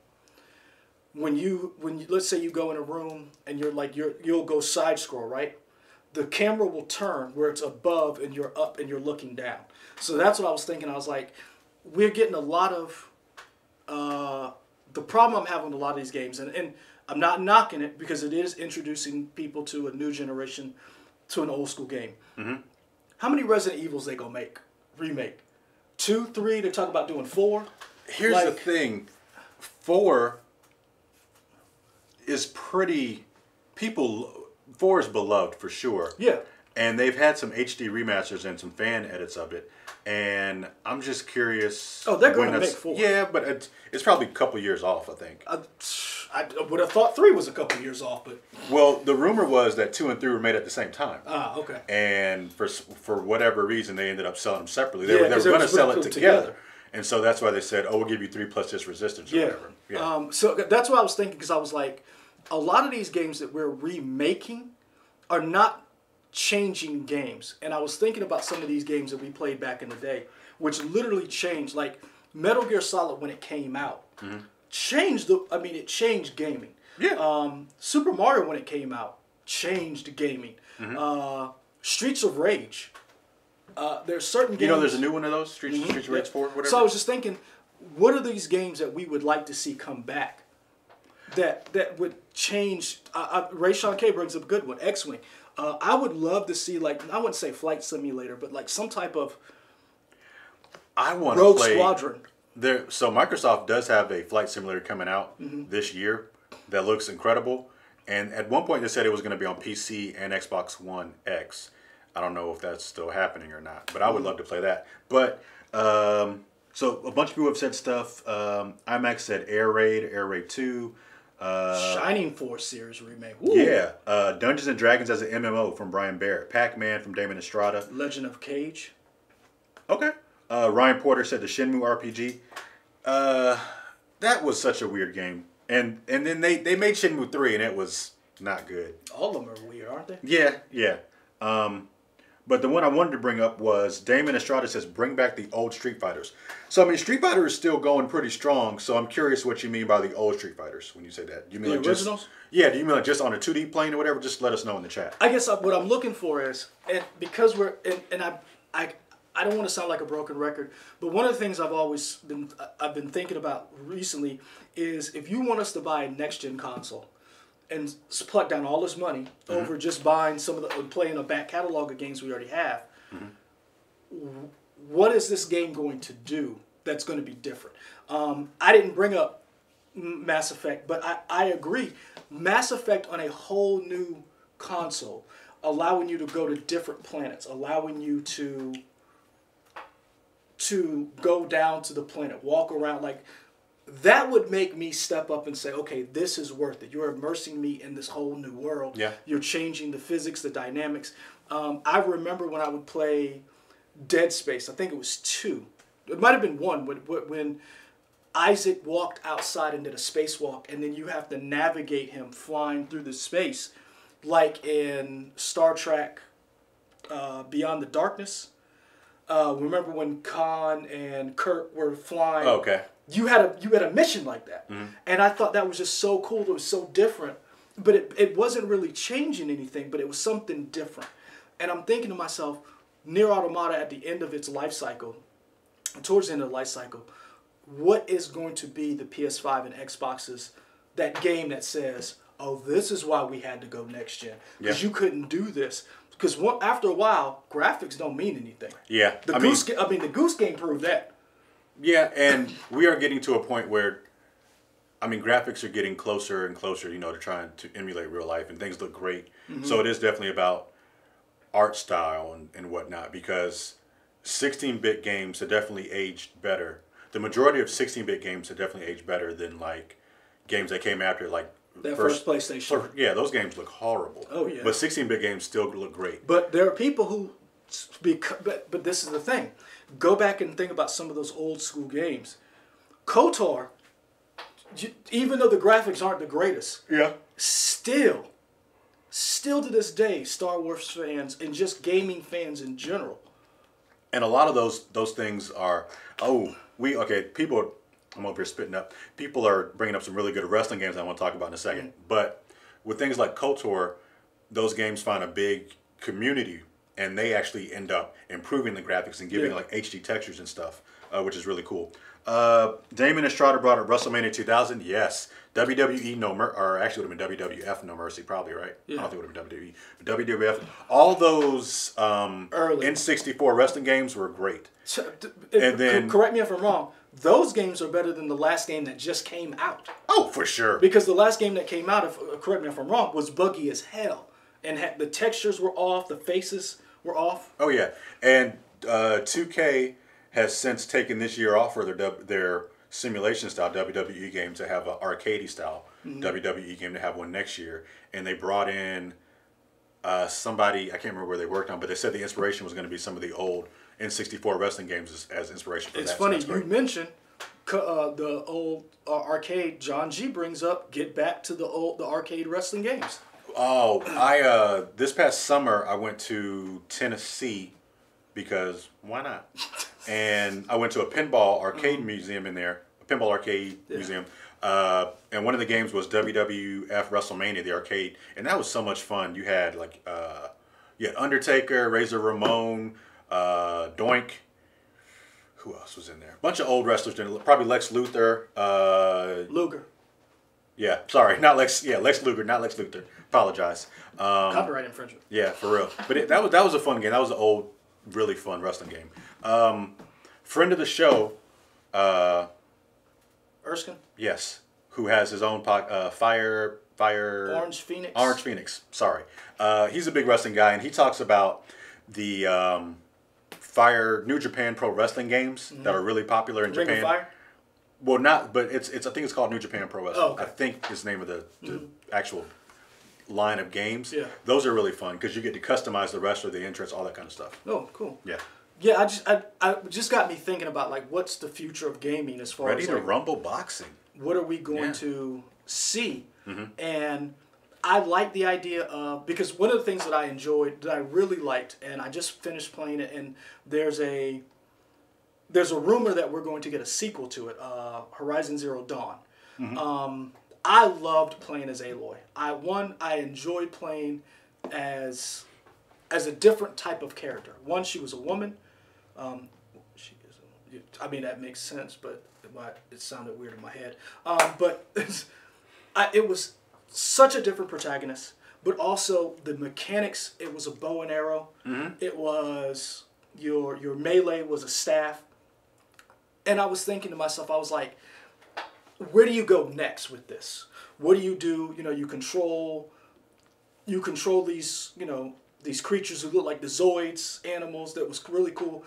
When you let's say you go in a room and you'll go side scroll, right? The camera will turn where it's above and you're up and you're looking down. So that's what I was thinking. I was like, we're getting a lot of the problem I'm having with a lot of these games, and I'm not knocking it because it is introducing people to a new generation to an old school game. Mm-hmm. How many Resident Evils they gonna remake? 2, 3? They're talking about doing 4. Here's the thing, 4 is pretty. 4 is beloved for sure. Yeah. and they've had some HD remasters and some fan edits of it. And I'm just curious. Oh, they're going to make 4. Yeah, but it's probably a couple years off, I think. I would have thought 3 was a couple years off, but... Well, the rumor was that 2 and 3 were made at the same time. Ah, okay. And for whatever reason, they ended up selling them separately. They were going to sell it together. And so that's why they said, oh, we'll give you 3 plus this resistance or whatever. Yeah. So that's what I was thinking, because I was like, a lot of these games that we're remaking are not changing games. And I was thinking about some of these games that we played back in the day, which literally changed. Like Metal Gear Solid, when it came out, changed it changed gaming. Yeah. Super Mario, when it came out, changed gaming. Streets of Rage. There's certain games. You know, there's a new one of those, Streets of Rage 4, whatever. So I was just thinking, what are these games that we would like to see come back that would change? Ray Sean K brings up a good one, X-Wing. I would love to see, like, I wouldn't say Flight Simulator, but like some type of Rogue Squadron. So Microsoft does have a flight simulator coming out this year that looks incredible. And at one point they said it was going to be on PC and Xbox One X. I don't know if that's still happening or not, but I would love to play that. But so a bunch of people have said stuff. IMAX said Air Raid 2. Shining Force series remake. Ooh. Yeah. Dungeons and Dragons as an MMO from Brian Barrett. Pac-Man from Damon Estrada. Legend of Cage. Okay. Ryan Porter said the Shenmue RPG. That was such a weird game. And then they made Shenmue 3 and it was not good. All of them are weird, aren't they? Yeah. But the one I wanted to bring up was Damon Estrada says bring back the old Street Fighters. So I mean Street Fighter is still going pretty strong. So I'm curious what you mean by the old Street Fighters when you say that. Do you mean the like originals? Do you mean like just on a 2D plane or whatever? Just let us know in the chat. I guess what I'm looking for is, and because we're and I don't want to sound like a broken record, but one of the things I've been thinking about recently is if you want us to buy a next gen console and pluck down all this money over just buying playing a back catalog of games we already have, what is this game going to do that's going to be different? I didn't bring up Mass Effect, but I agree. Mass Effect on a whole new console, allowing you to go to different planets, allowing you to go down to the planet, walk around, like that would make me step up and say, okay, this is worth it. You're immersing me in this whole new world. Yeah. You're changing the physics, the dynamics. I remember when I would play Dead Space, I think it was 2. It might have been 1, when Isaac walked outside and did a spacewalk, and then you have to navigate him flying through the space, like in Star Trek Beyond the Darkness. Remember when Khan and Kirk were flying? Oh, okay. You had a mission like that, and I thought that was just so cool. It was so different, but it wasn't really changing anything, but it was something different. And I'm thinking to myself, Nier Automata at the end of its life cycle, towards the end of the life cycle, what is going to be the PS5 and Xboxes, that game that says, oh, this is why we had to go next gen, because you couldn't do this. Because after a while, graphics don't mean anything. Yeah, the Goose Game proved that. Yeah, and we are getting to a point where, I mean, graphics are getting closer and closer, to trying to emulate real life, and things look great. So it is definitely about art style and whatnot, because 16-bit games have definitely aged better. The majority of 16-bit games have definitely aged better than, like, games that came after, like, that first PlayStation. Yeah, those games look horrible. Oh, yeah. But 16-bit games still look great. But there are people who, but this is the thing. Go back and think about some of those old school games. KOTOR, even though the graphics aren't the greatest, still to this day, Star Wars fans and just gaming fans in general. And a lot of those things are, people, I'm over here spitting up. People are bringing up some really good wrestling games I want to talk about in a second. But with things like KOTOR, those games find a big community, and they actually end up improving the graphics and giving like HD textures and stuff, which is really cool. Damon Estrada brought up WrestleMania 2000. Yes. WWE No Mercy, or actually would have been WWF No Mercy, probably, right? Yeah. I don't think it would have been WWE. But WWF, all those early N64 wrestling games were great. And then, correct me if I'm wrong, those games are better than the last game that just came out. Oh, for sure. Because the last game that came out, correct me if I'm wrong, was buggy as hell. and the textures were off, the faces were off. Oh yeah, and 2K has since taken this year off for their simulation style WWE game to have an arcadey style WWE game to have one next year, and they brought in somebody, I can't remember where they worked on, but they said the inspiration was going to be some of the old N64 wrestling games as inspiration for it's that. Funny so you mentioned the old arcade. John G brings up get back to the arcade wrestling games. Oh, I this past summer I went to Tennessee because why not? And I went to a pinball arcade museum in there, a pinball arcade museum. And one of the games was WWF WrestleMania, the arcade, and that was so much fun. You had like you had Undertaker, Razor Ramon, Doink. Who else was in there? A bunch of old wrestlers. Probably Lex Luthor. Luger. Yeah, sorry, not Lex. Yeah, Lex Luger, not Lex Luthor. Apologize. Copyright infringement. Yeah, for real. But that was a fun game. That was an old, really fun wrestling game. Friend of the show, Erskine. yes, who has his own Fire Orange Phoenix. Orange Phoenix. Sorry, he's a big wrestling guy, and he talks about the Fire New Japan Pro Wrestling games that are really popular in Ring Japan. of Fire. Well, not, but it's I think it's called New Japan Pro Wrestling. Oh, okay. I think is the name of the actual line of games. Yeah. Those are really fun because you get to customize the wrestler, the entrance, all that kind of stuff. Oh, cool. Yeah. Yeah, I just got me thinking about like what's the future of gaming as far Ready as to like, rumble boxing. what are we going to see? And I like the idea of, because one of the things that I enjoyed, that I really liked, and I just finished playing it, and there's a rumor that we're going to get a sequel to it, Horizon Zero Dawn. I loved playing as Aloy. I enjoyed playing as a different type of character. One, she was a woman. She is. I mean, that makes sense, but it sounded weird in my head. But it was such a different protagonist. But also the mechanics. It was a bow and arrow. It was your melee was a staff. And I was thinking to myself, I was like, where do you go next with this? What do? You know, you control these, you know, these creatures who look like the Zoids, animals. That was really cool.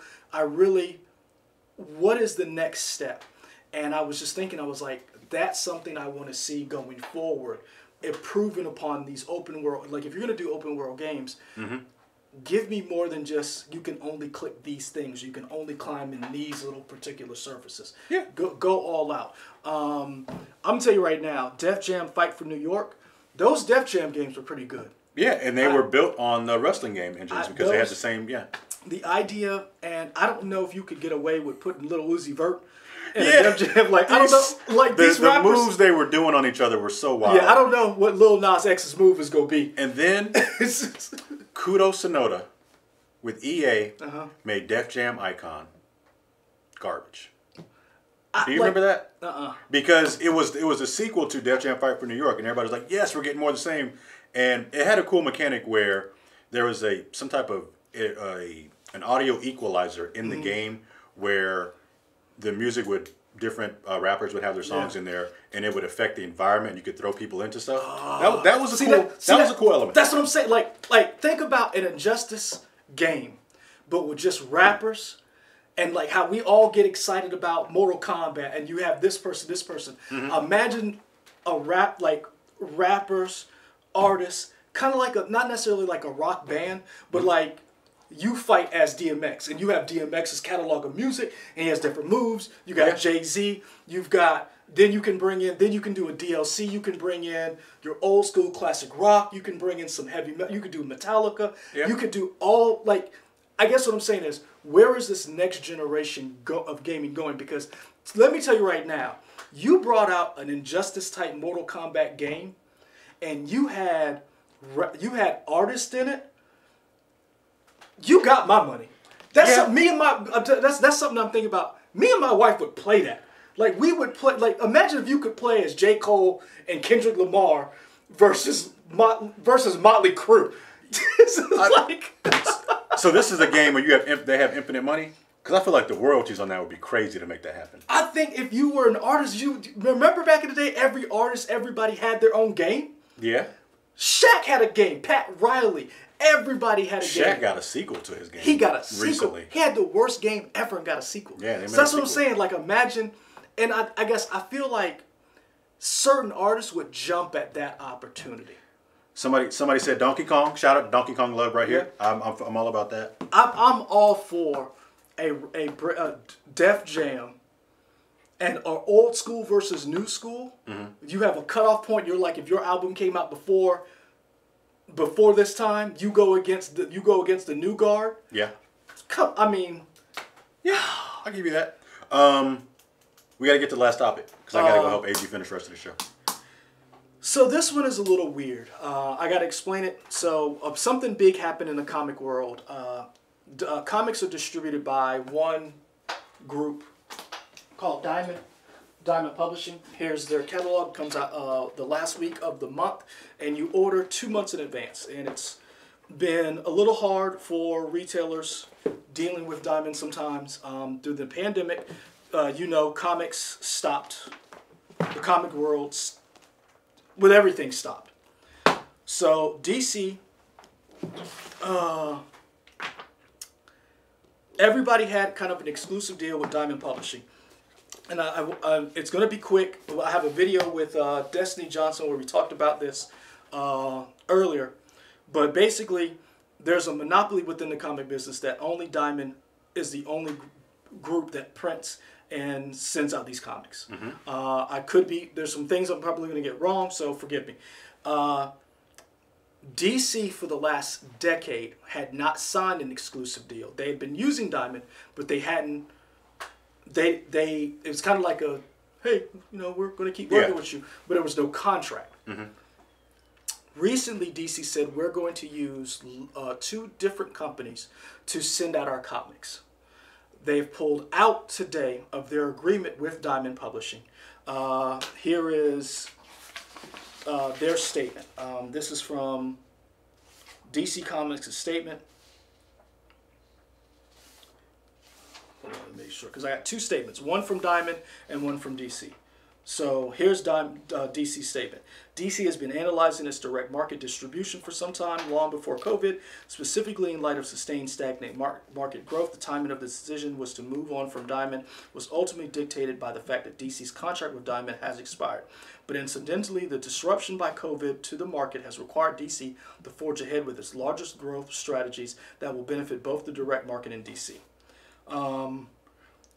What is the next step? And I was just thinking, I was like, that's something I want to see going forward. Improving upon these open world, like if you're going to do open world games, give me more than just you can only click these things. You can only climb in these little particular surfaces. Yeah. Go all out. I'm gonna tell you right now, Def Jam Fight for New York, those Def Jam games were pretty good. Yeah, and they were built on the wrestling game engines because they had the same. Yeah. The idea, and I don't know if you could get away with putting Little Uzi Vert in a Def Jam. Like I don't know, like these rappers, the moves they were doing on each other were so wild. Yeah, I don't know what Lil Nas X's move is gonna be. And then Kudo Sonoda with EA made Def Jam Icon garbage. Do you remember that? Because it was a sequel to Def Jam Fight for New York, and everybody was like, "Yes, we're getting more of the same." And it had a cool mechanic where there was some type of an audio equalizer in the game where the music would different rappers would have their songs in there, and it would affect the environment. You could throw people into stuff. That was a cool element. That's what I'm saying. Like think about an Injustice game, but with just rappers, and like how we all get excited about Mortal Kombat, and you have this person. Imagine a rappers, artists, kind of like not necessarily like a rock band, but like you fight as DMX, and you have DMX's catalog of music, and he has different moves. You got Jay-Z. Then you can do a DLC. You can bring in your old school classic rock. You can bring in some heavy metal. You could do Metallica. Yeah. You could do all, like, I guess what I'm saying is, where is this next generation of gaming going? Because let me tell you right now, you brought out an Injustice type Mortal Kombat game, and you had artists in it. You got my money. That's something I'm thinking about. Me and my wife would play that. Like we would play. Like imagine if you could play as J. Cole and Kendrick Lamar versus Motley Crue. So this is a game where they have infinite money. Because I feel like the royalties on that would be crazy to make that happen. I think if you were an artist, you remember back in the day, everybody had their own game. Yeah. Shaq had a game. Pat Riley. Everybody had a game. Shaq got a sequel to his game. He got a sequel. Recently. He had the worst game ever and got a sequel. Yeah, they made so that's a what I'm sequel. saying. Like, imagine, and I guess I feel like certain artists would jump at that opportunity. Somebody said Donkey Kong. Shout out to Donkey Kong Love right here. I'm all about that. I'm all for a Def Jam and old school versus new school. Mm-hmm. You have a cutoff point. You're like, if your album came out before this time, you go against the new guard. Yeah. I mean, yeah, I'll give you that. We got to get to the last topic because I got to go help AG finish the rest of the show. So this one is a little weird. I got to explain it. So something big happened in the comic world. Comics are distributed by one group called Diamond Publishing. Here's their catalog. Comes out the last week of the month, and you order 2 months in advance. And it's been a little hard for retailers dealing with Diamond sometimes through the pandemic. Comics stopped. The comic world with everything stopped. So DC, everybody had kind of an exclusive deal with Diamond Publishing. And it's going to be quick. I have a video with Destiny Johnson where we talked about this earlier. But basically, there's a monopoly within the comic business that only Diamond is the only group that prints and sends out these comics. Mm-hmm. There's some things I'm probably going to get wrong, so forgive me. DC for the last decade had not signed an exclusive deal. They had been using Diamond, but they hadn't. It was kind of like a, hey, we're going to keep working with you, but there was no contract. Mm-hmm. Recently, DC said we're going to use 2 different companies to send out our comics. They've pulled out today of their agreement with Diamond Publishing. Here is their statement. This is from DC Comics' statement. Hold on, let me make sure, because I got 2 statements, one from Diamond and one from DC. So here's DC's statement. DC has been analyzing its direct market distribution for some time, long before COVID, specifically in light of sustained stagnant market growth. The timing of the decision was to move on from Diamond was ultimately dictated by the fact that DC's contract with Diamond has expired. But incidentally, the disruption by COVID to the market has required DC to forge ahead with its largest growth strategies that will benefit both the direct market and DC.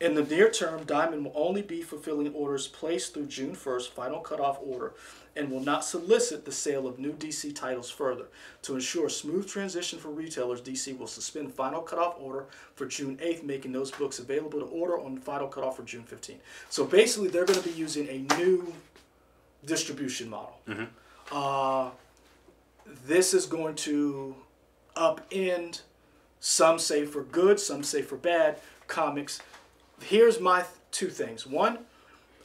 In the near term, Diamond will only be fulfilling orders placed through June 1st, final cutoff order, and will not solicit the sale of new DC titles further. To ensure a smooth transition for retailers, DC will suspend final cutoff order for June 8th, making those books available to order on final cutoff for June 15th. So basically, they're going to be using a new distribution model. Mm-hmm. This is going to upend, some say for good, some say for bad, comics. Here's my 2 things. One,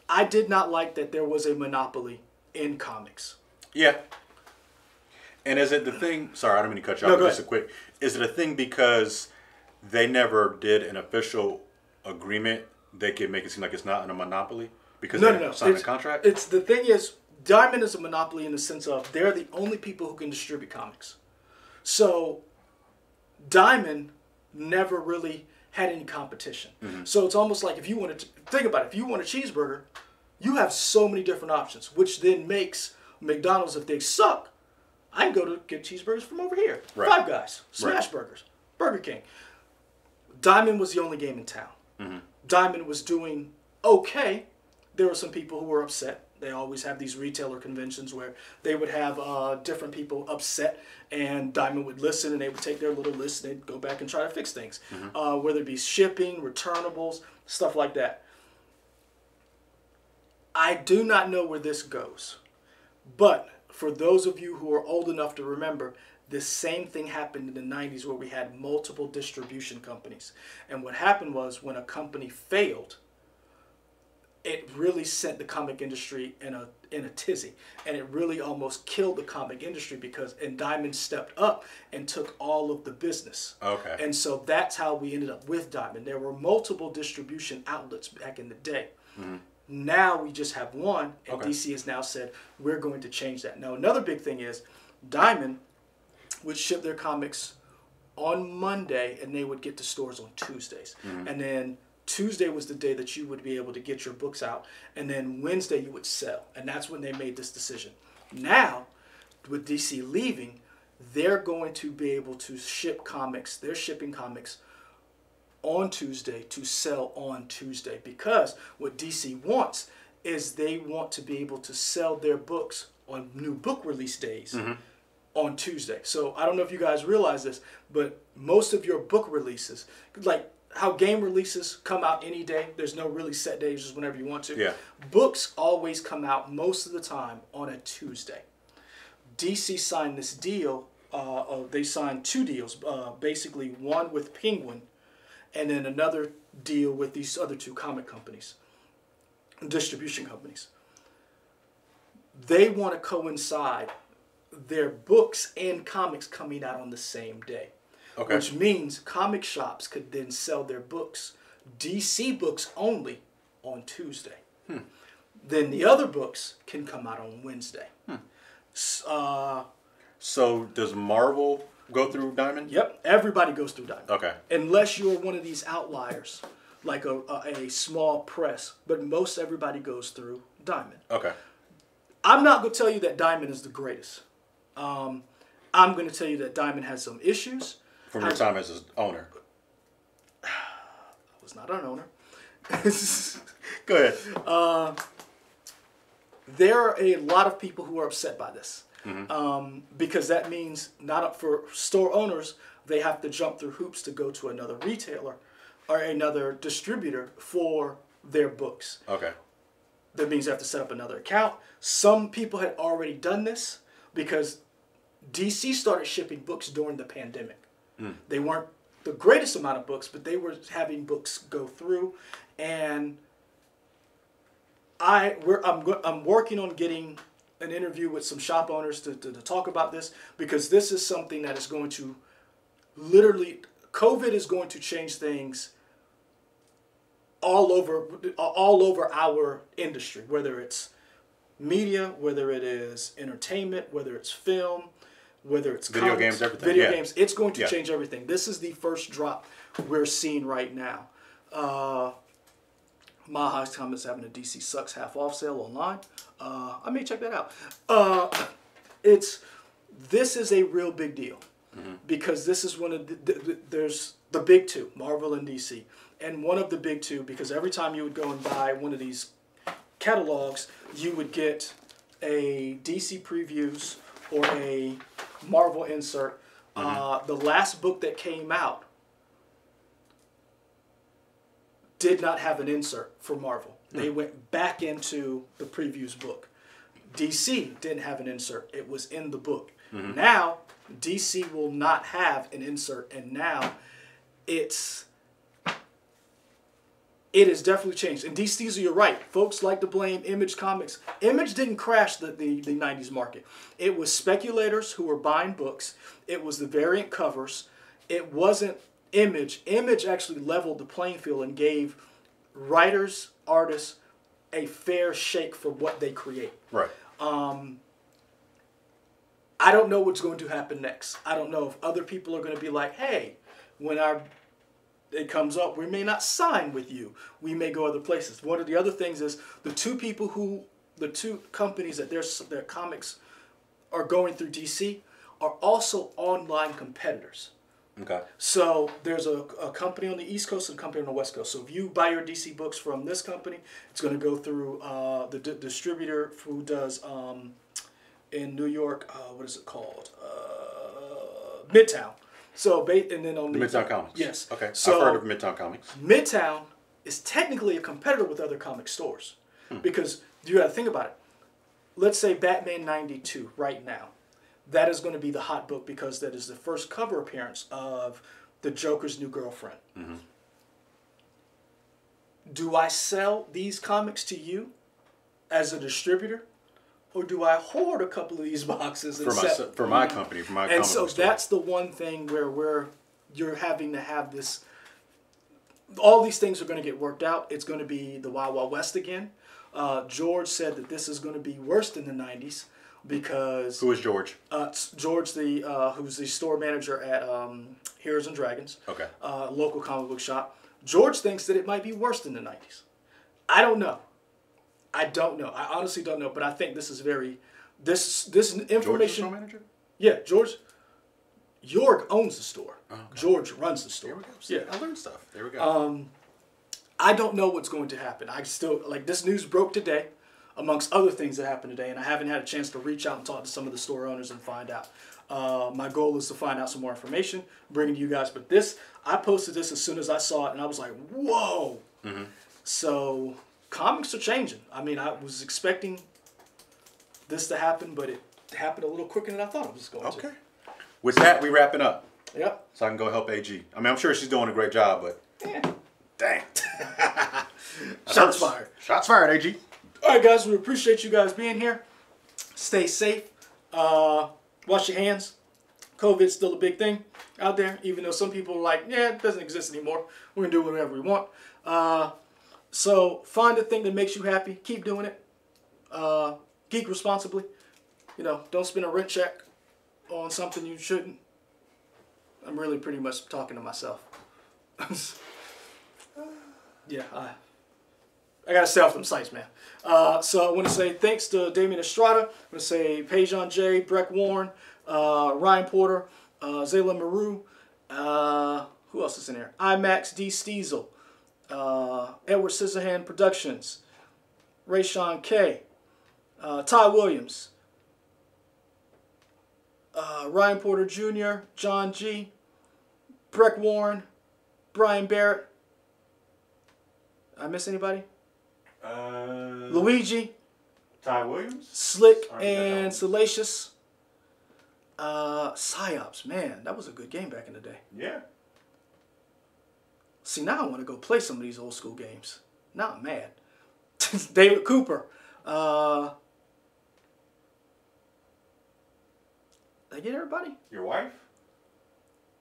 I did not like that there was a monopoly in comics. Yeah. And is it the thing? Sorry, I don't mean to cut you off. Just a quick. Is it a thing because they never did an official agreement? They can make it seem like it's not a monopoly because they signed a contract. It's the thing is, Diamond is a monopoly in the sense of they're the only people who can distribute comics. So Diamond never really had any competition. Mm-hmm. So it's almost like if you want to think about it, if you want a cheeseburger, you have so many different options, which then makes McDonald's, if they suck, I can go to get cheeseburgers from over here. Right. Five Guys, Smash Burgers, Burger King. Diamond was the only game in town. Mm-hmm. Diamond was doing okay. There were some people who were upset. They always have these retailer conventions where they would have different people upset, and Diamond would listen, and they would take their little list, and they'd go back and try to fix things. Mm-hmm. Whether it be shipping, returnables, stuff like that. I do not know where this goes. But for those of you who are old enough to remember, this same thing happened in the 90s where we had multiple distribution companies. And what happened was when a company failed, it really sent the comic industry in a tizzy, and it really almost killed the comic industry and Diamond stepped up and took all of the business. Okay. And so that's how we ended up with Diamond. There were multiple distribution outlets back in the day. Mm-hmm. Now we just have one, and DC has now said we're going to change that. Now another big thing is Diamond would ship their comics on Monday, and they would get to stores on Tuesdays. And then Tuesday was the day that you would be able to get your books out, and then Wednesday you would sell. And that's when they made this decision. Now, with DC leaving, they're going to be able to ship comics. They're shipping comics on Tuesday to sell on Tuesday, because what DC wants is they want to be able to sell their books on new book release days on Tuesday. So I don't know if you guys realize this, but most of your book releases, like how game releases come out any day, there's no really set days, just whenever you want to. Yeah. Books always come out most of the time on a Tuesday. DC signed this deal. They signed 2 deals, basically one with Penguin, and then another deal with these other 2 comic companies, distribution companies. They want to coincide their books and comics coming out on the same day. Okay. Which means comic shops could then sell their books, DC books only, on Tuesday. Then the other books can come out on Wednesday. So does Marvel go through Diamond? Yep, everybody goes through Diamond. Okay. Unless you're one of these outliers, like a small press, but most everybody goes through Diamond. Okay. I'm not going to tell you that Diamond is the greatest. I'm going to tell you that Diamond has some issues. From your time as an owner. I was not an owner. Go ahead. There are a lot of people who are upset by this. Because that means not for store owners, they have to jump through hoops to go to another retailer or another distributor for their books. Okay. That means they have to set up another account. Some people had already done this because DC started shipping books during the pandemic. They weren't the greatest amount of books, but they were having books go through. And I'm working on getting an interview with some shop owners to talk about this, because this is something that is going to literally, COVID is going to change things all over our industry, whether it's media, whether it is entertainment, whether it's film, whether it's video comics, games, everything. Video games, it's going to change everything. This is the first drop we're seeing right now. Maha's Comics having a DC Sucks half off sale online. I may check that out. This is a real big deal, because this is one of there's the big 2, Marvel and DC, and one of the big 2, because every time you would go and buy one of these catalogs, you would get a DC previews or a Marvel insert. The last book that came out did not have an insert for Marvel. They went back into the previews book. DC didn't have an insert. It was in the book. Now, DC will not have an insert, and now it has definitely changed. And DC, you're right. Folks like to blame Image Comics. Image didn't crash the 90s market. It was speculators who were buying books. It was the variant covers. It wasn't Image. Image actually leveled the playing field and gave writers, artists, a fair shake for what they create. Right. I don't know what's going to happen next. I don't know if other people are going to be like, hey, when it comes up, we may not sign with you. We may go other places. One of the other things is the 2 companies that their comics are going through DC are also online competitors. Okay. So there's a company on the East Coast and a company on the West Coast. So if you buy your DC books from this company, it's going to go through the distributor who does in New York. What is it called? Midtown. So and then on the Midtown Comics. Yes. Okay. So I've heard of Midtown Comics. Midtown is technically a competitor with other comic stores, because you got to think about it. Let's say Batman '92 right now. That is going to be the hot book because that is the first cover appearance of the Joker's new girlfriend. Do I sell these comics to you as a distributor, or do I hoard a couple of these boxes and for my company, for my and so store? That's the one thing where you're having to have this. All these things are going to get worked out. It's going to be the Wild Wild West again. George said that this is going to be worse than the 90s because... Who is George? George, who's the store manager at Heroes and Dragons, Okay. Local comic book shop. George thinks that it might be worse than the 90s. I don't know. I honestly don't know, but I think this is very... This information... George is the store manager? Yeah, George... Jorg owns the store. Oh, okay. George runs the store. There we go. Yeah. I learned stuff. There we go. I don't know what's going to happen. I still, this news broke today, amongst other things that happened today, and I haven't had a chance to reach out and talk to some of the store owners and find out. My goal is to find out some more information, bring it to you guys. But I posted this as soon as I saw it, and I was like, whoa. Mm-hmm. So comics are changing. I mean, I was expecting this to happen, but it happened a little quicker than I thought it was going to. Okay. With that, we wrapping up. Yep. So I can go help AG. I mean, I'm sure she's doing a great job, but... Yeah. Dang. Shots fired. Shots fired, AG. All right, guys. We appreciate you guys being here. Stay safe. Wash your hands. COVID's still a big thing out there, even though some people are like, yeah, it doesn't exist anymore. We're going to do whatever we want. So find the thing that makes you happy. Keep doing it. Geek responsibly. Don't spend a rent check on something you shouldn't. I'm really pretty much talking to myself. Yeah, I got to stay off them sites, man. So I want to say thanks to Damian Estrada. I want to say Pajon J, Breck Warren, Ryan Porter, Zayla Maru. Who else is in there? IMAX D. Steezel, Edward Scissorhand Productions, Rayshawn K, Ty Williams, Ryan Porter Jr., John G., Breck Warren, Brian Barrett. I miss anybody? Luigi. Ty Williams? Slick and Salacious. Psyops, man, that was a good game back in the day. Yeah. See, now I want to go play some of these old school games. Now I'm mad. David Cooper. Did I get everybody? Your wife?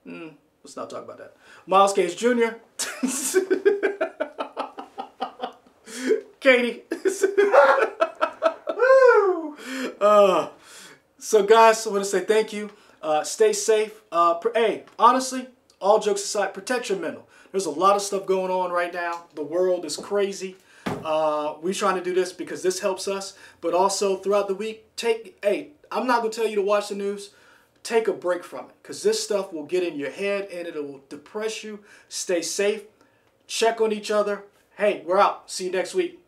Let's not talk about that. Miles Cage Jr. Katie. So guys, I want to say thank you. Stay safe. Hey, honestly, all jokes aside, protect your mental. There's a lot of stuff going on right now. The world is crazy. We're trying to do this because this helps us. But also throughout the week, I'm not going to tell you to watch the news. Take a break from it because this stuff will get in your head and it will depress you. Stay safe. Check on each other. Hey, we're out. See you next week.